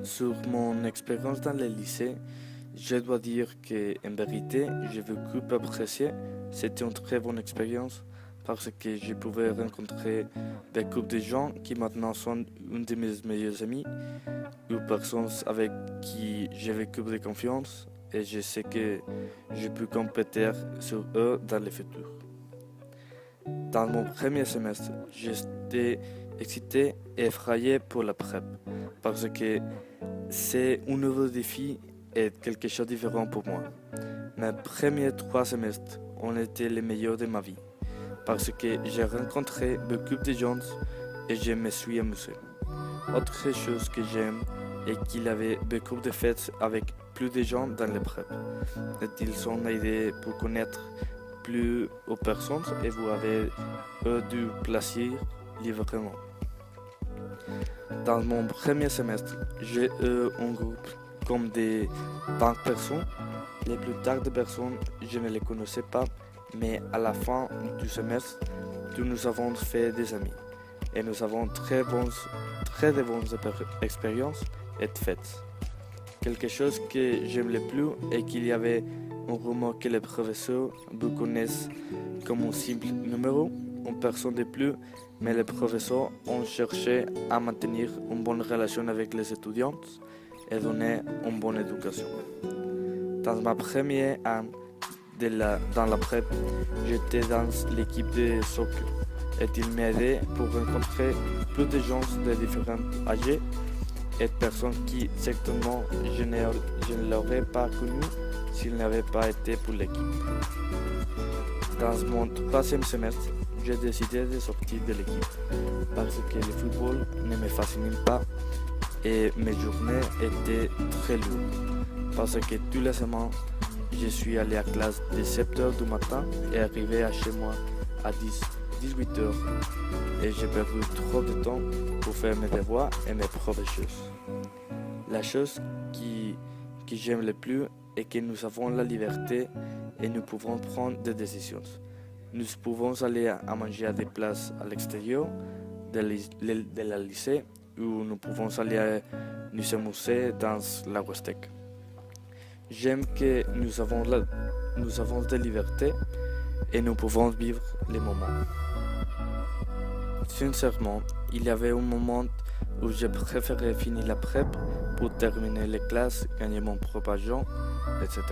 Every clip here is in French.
Sur mon expérience dans le lycée, je dois dire qu'en vérité, j'ai beaucoup apprécié. C'était une très bonne expérience parce que je pouvais rencontrer beaucoup de gens qui maintenant sont une de mes meilleurs amis ou personnes avec qui j'ai vécu de confiance et je sais que je peux compter sur eux dans le futur. Dans mon premier semestre, j'étais excité et effrayé pour la PrEP parce que c'est un nouveau défi et quelque chose de différent pour moi. Mes premiers 3 semestres ont été les meilleurs de ma vie parce que j'ai rencontré beaucoup de gens et je me suis amusé. Autre chose que j'aime est qu'il y avait beaucoup de fêtes avec plus de gens dans les PrEP. Et ils ont aidé pour connaître plus aux personnes et vous avez du plaisir librement. Dans mon premier semestre, j'ai eu un groupe comme de 20 personnes. Les plus tard de personnes, je ne les connaissais pas, mais à la fin du semestre, nous avons fait des amis. Et nous avons très de bonnes expériences et de fêtes. Quelque chose que j'aime le plus est qu'il y avait un rumeur que les professeurs vous connaissent comme un simple numéro, une personne de plus, mais les professeurs ont cherché à maintenir une bonne relation avec les étudiants et donner une bonne éducation. Dans ma première année dans la PrEP, j'étais dans l'équipe de soccer et il m'aidait pour rencontrer plus de gens de différents âges et de personnes qui certainement je ne l'aurais pas connu s'il n'avait pas été pour l'équipe. Dans mon 3e semestre, j'ai décidé de sortir de l'équipe parce que le football ne me fascine pas et mes journées étaient très lourdes parce que tous les semaines, je suis allé à classe de 7h du matin et arrivé à chez moi à 18h et j'ai perdu trop de temps pour faire mes devoirs et mes propres choses. La chose que j'aime le plus est que nous avons la liberté et nous pouvons prendre des décisions. Nous pouvons aller à manger à des places à l'extérieur de la lycée ou nous pouvons aller nous amuser dans la Westec. J'aime que nous avons de liberté et nous pouvons vivre les moments. Sincèrement, il y avait un moment où je préférais finir la PrEP pour terminer les classes, gagner mon propre argent, etc.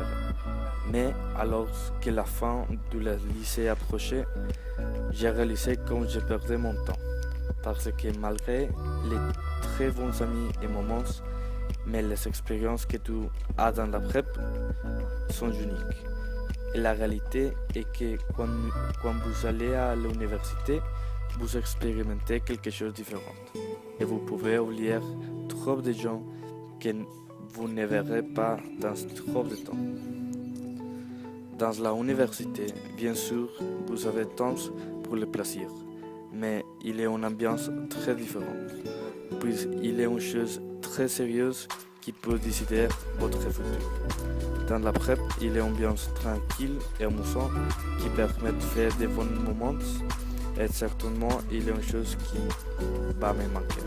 Mais alors que la fin du lycée approchait, j'ai réalisé comme je perdais mon temps. Parce que malgré les très bons amis et moments, mais les expériences que tu as dans la PrEP sont uniques. Et la réalité est que quand vous allez à l'université, vous expérimentez quelque chose de différent. Et vous pouvez oublier trop de gens que vous ne verrez pas dans trop de temps. Dans l'université, bien sûr, vous avez temps pour le plaisir, mais il est une ambiance très différente, puisqu'il est une chose très sérieuse qui peut décider votre futur. Dans la PrEP, il est une ambiance tranquille et amusante qui permet de faire de bons moments et certainement il est une chose qui va me manquer.